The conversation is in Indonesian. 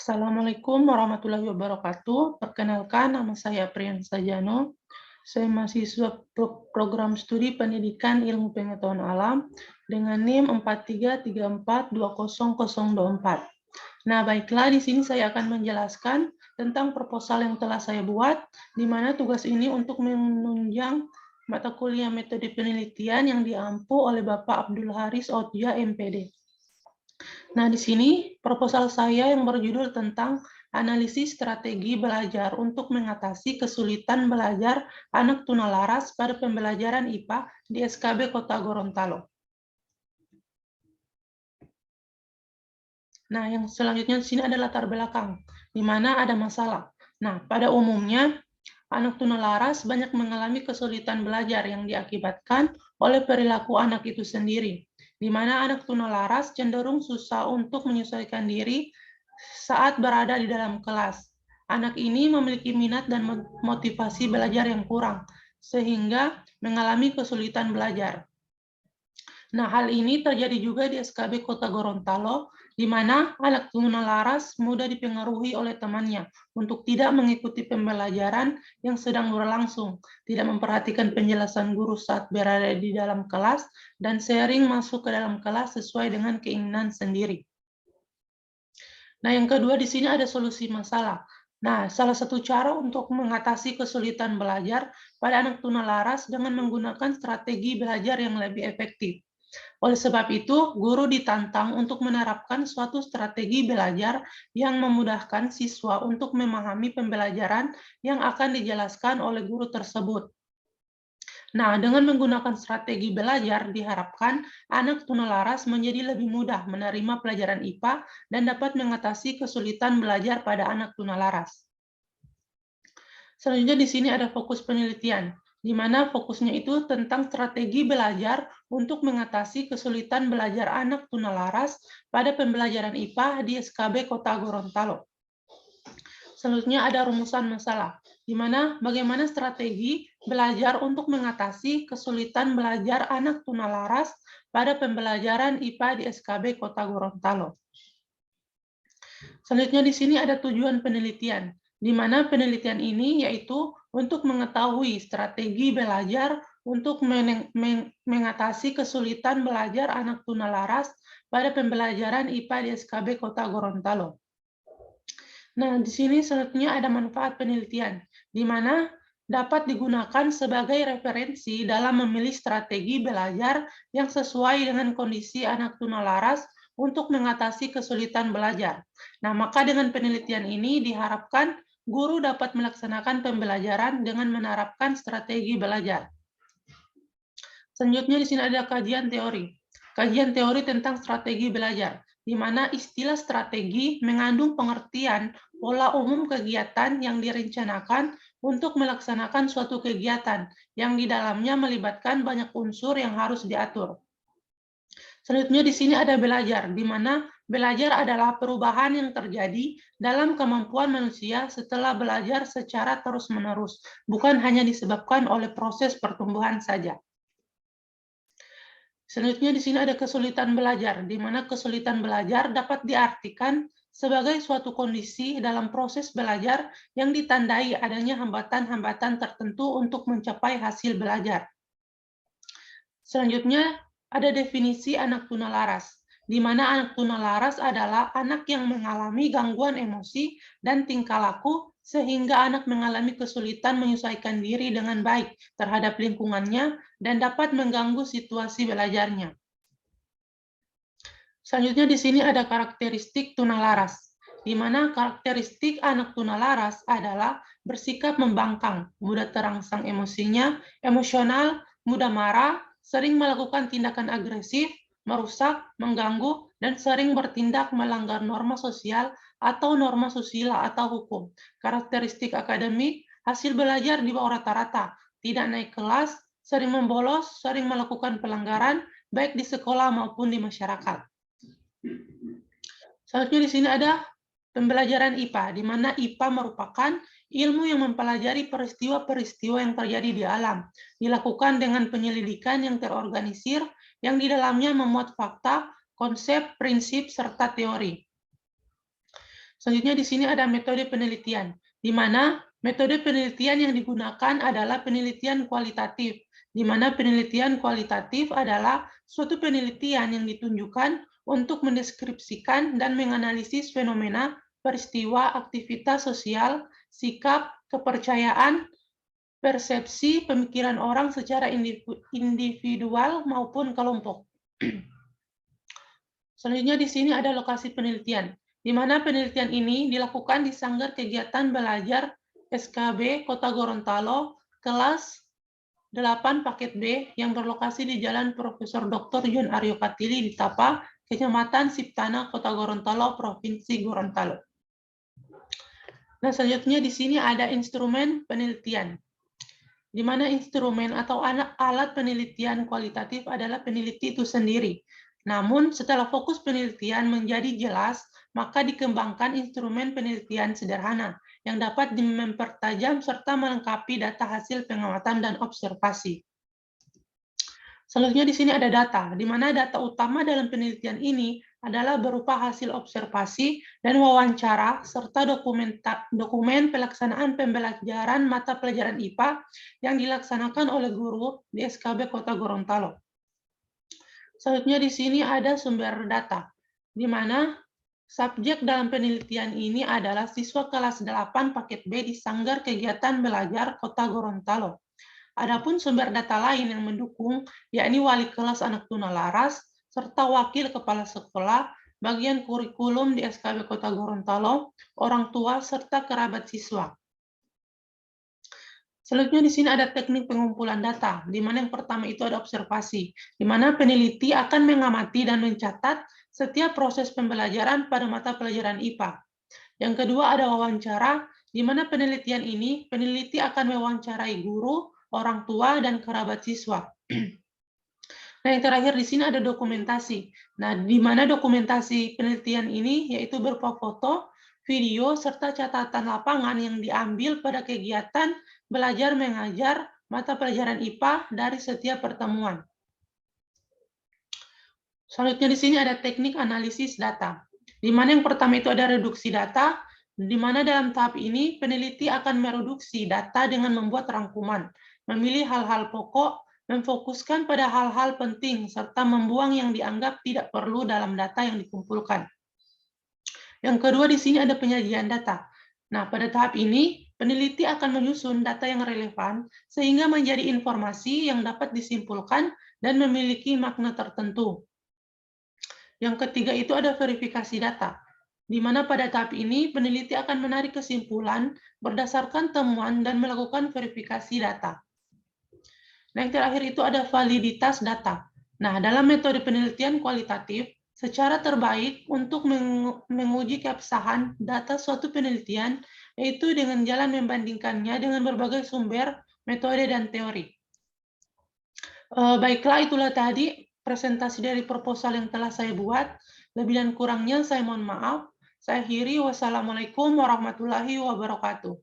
Assalamualaikum warahmatullahi wabarakatuh. Perkenalkan, nama saya Priyansa Jano. Saya mahasiswa program studi pendidikan ilmu pengetahuan alam dengan NIM 4334200024. Nah, baiklah, di sini saya akan menjelaskan tentang proposal yang telah saya buat, di mana tugas ini untuk menunjang mata kuliah metode penelitian yang diampu oleh Bapak Abdul Haris Otja, MPD. Nah, di sini proposal saya yang berjudul tentang analisis strategi belajar untuk mengatasi kesulitan belajar anak tunalaras pada pembelajaran IPA di SKB Kota Gorontalo. Nah, yang selanjutnya di sini ada latar belakang, di mana ada masalah. Nah, pada umumnya, anak tunalaras banyak mengalami kesulitan belajar yang diakibatkan oleh perilaku anak itu sendiri, di mana anak tunalaras cenderung susah untuk menyesuaikan diri saat berada di dalam kelas. Anak ini memiliki minat dan motivasi belajar yang kurang, sehingga mengalami kesulitan belajar. Nah, hal ini terjadi juga di SKB Kota Gorontalo, di mana anak tunalaras mudah dipengaruhi oleh temannya untuk tidak mengikuti pembelajaran yang sedang berlangsung, tidak memperhatikan penjelasan guru saat berada di dalam kelas, dan sering masuk ke dalam kelas sesuai dengan keinginan sendiri. Nah, yang kedua di sini ada solusi masalah. Nah, salah satu cara untuk mengatasi kesulitan belajar pada anak tunalaras dengan menggunakan strategi belajar yang lebih efektif. Oleh sebab itu, guru ditantang untuk menerapkan suatu strategi belajar yang memudahkan siswa untuk memahami pembelajaran yang akan dijelaskan oleh guru tersebut. Nah, dengan menggunakan strategi belajar, diharapkan anak tunalaras menjadi lebih mudah menerima pelajaran IPA dan dapat mengatasi kesulitan belajar pada anak tunalaras. Selanjutnya di sini ada fokus penelitian, di mana fokusnya itu tentang strategi belajar untuk mengatasi kesulitan belajar anak tunalaras pada pembelajaran IPA di SKB Kota Gorontalo. Selanjutnya ada rumusan masalah, di mana bagaimana strategi belajar untuk mengatasi kesulitan belajar anak tunalaras pada pembelajaran IPA di SKB Kota Gorontalo. Selanjutnya di sini ada tujuan penelitian, di mana penelitian ini yaitu untuk mengetahui strategi belajar untuk mengatasi kesulitan belajar anak tunalaras pada pembelajaran IPA di SKB Kota Gorontalo. Nah, di sini selanjutnya ada manfaat penelitian, di mana dapat digunakan sebagai referensi dalam memilih strategi belajar yang sesuai dengan kondisi anak tunalaras untuk mengatasi kesulitan belajar. Nah, maka dengan penelitian ini diharapkan guru dapat melaksanakan pembelajaran dengan menerapkan strategi belajar. Selanjutnya di sini ada kajian teori. Kajian teori tentang strategi belajar, di mana istilah strategi mengandung pengertian pola umum kegiatan yang direncanakan untuk melaksanakan suatu kegiatan yang di dalamnya melibatkan banyak unsur yang harus diatur. Selanjutnya di sini ada belajar, di mana belajar adalah perubahan yang terjadi dalam kemampuan manusia setelah belajar secara terus-menerus, bukan hanya disebabkan oleh proses pertumbuhan saja. Selanjutnya di sini ada kesulitan belajar, di mana kesulitan belajar dapat diartikan sebagai suatu kondisi dalam proses belajar yang ditandai adanya hambatan-hambatan tertentu untuk mencapai hasil belajar. Selanjutnya ada definisi anak tunalaras, di mana anak tunalaras adalah anak yang mengalami gangguan emosi dan tingkah laku sehingga anak mengalami kesulitan menyesuaikan diri dengan baik terhadap lingkungannya dan dapat mengganggu situasi belajarnya. Selanjutnya di sini ada karakteristik tunalaras, di mana karakteristik anak tunalaras adalah bersikap membangkang, mudah terangsang emosinya, emosional, mudah marah, sering melakukan tindakan agresif, merusak, mengganggu, dan sering bertindak melanggar norma sosial atau norma susila atau hukum. Karakteristik akademik, hasil belajar di bawah rata-rata, tidak naik kelas, sering membolos, sering melakukan pelanggaran, baik di sekolah maupun di masyarakat. Selanjutnya di sini ada pembelajaran IPA, di mana IPA merupakan ilmu yang mempelajari peristiwa-peristiwa yang terjadi di alam, dilakukan dengan penyelidikan yang terorganisir, yang di dalamnya memuat fakta, konsep, prinsip, serta teori. Selanjutnya di sini ada metode penelitian, di mana metode penelitian yang digunakan adalah penelitian kualitatif, di mana penelitian kualitatif adalah suatu penelitian yang ditunjukkan untuk mendeskripsikan dan menganalisis fenomena, peristiwa, aktivitas sosial, sikap, kepercayaan, persepsi, pemikiran orang secara individual maupun kelompok. Selanjutnya di sini ada lokasi penelitian, di mana penelitian ini dilakukan di Sanggar Kegiatan Belajar SKB Kota Gorontalo, kelas 8 paket B yang berlokasi di Jalan Profesor Dr. John Aryo Katili di Tapa, Kecamatan Siptana, Kota Gorontalo, Provinsi Gorontalo. Nah, selanjutnya di sini ada instrumen penelitian, di mana instrumen atau alat penelitian kualitatif adalah peneliti itu sendiri. Namun, setelah fokus penelitian menjadi jelas, maka dikembangkan instrumen penelitian sederhana yang dapat mempertajam serta melengkapi data hasil pengamatan dan observasi. Selanjutnya di sini ada data, di mana data utama dalam penelitian ini adalah berupa hasil observasi dan wawancara, serta dokumen pelaksanaan pembelajaran mata pelajaran IPA yang dilaksanakan oleh guru di SKB Kota Gorontalo. Selanjutnya di sini ada sumber data, di mana subjek dalam penelitian ini adalah siswa kelas 8 paket B di Sanggar Kegiatan Belajar Kota Gorontalo. Adapun sumber data lain yang mendukung, yakni wali kelas anak tunalaras, serta wakil kepala sekolah, bagian kurikulum di SKB Kota Gorontalo, orang tua, serta kerabat siswa. Selanjutnya di sini ada teknik pengumpulan data, di mana yang pertama itu ada observasi, di mana peneliti akan mengamati dan mencatat setiap proses pembelajaran pada mata pelajaran IPA. Yang kedua ada wawancara, di mana penelitian ini peneliti akan mewawancarai guru, orang tua, dan kerabat siswa. Nah, yang terakhir di sini ada dokumentasi. Nah, di mana dokumentasi penelitian ini yaitu berupa foto, video, serta catatan lapangan yang diambil pada kegiatan belajar mengajar mata pelajaran IPA dari setiap pertemuan. Selanjutnya di sini ada teknik analisis data, di mana yang pertama itu ada reduksi data, di mana dalam tahap ini peneliti akan mereduksi data dengan membuat rangkuman, memilih hal-hal pokok, memfokuskan pada hal-hal penting, serta membuang yang dianggap tidak perlu dalam data yang dikumpulkan. Yang kedua di sini ada penyajian data. Nah, pada tahap ini, peneliti akan menyusun data yang relevan sehingga menjadi informasi yang dapat disimpulkan dan memiliki makna tertentu. Yang ketiga itu ada verifikasi data, di mana pada tahap ini peneliti akan menarik kesimpulan berdasarkan temuan dan melakukan verifikasi data. Nah, yang terakhir itu ada validitas data. Nah, dalam metode penelitian kualitatif, secara terbaik untuk menguji keabsahan data suatu penelitian, yaitu dengan jalan membandingkannya dengan berbagai sumber, metode, dan teori. Baiklah, itulah tadi presentasi dari proposal yang telah saya buat. Lebih dan kurangnya saya mohon maaf. Saya akhiri. Wassalamualaikum warahmatullahi wabarakatuh.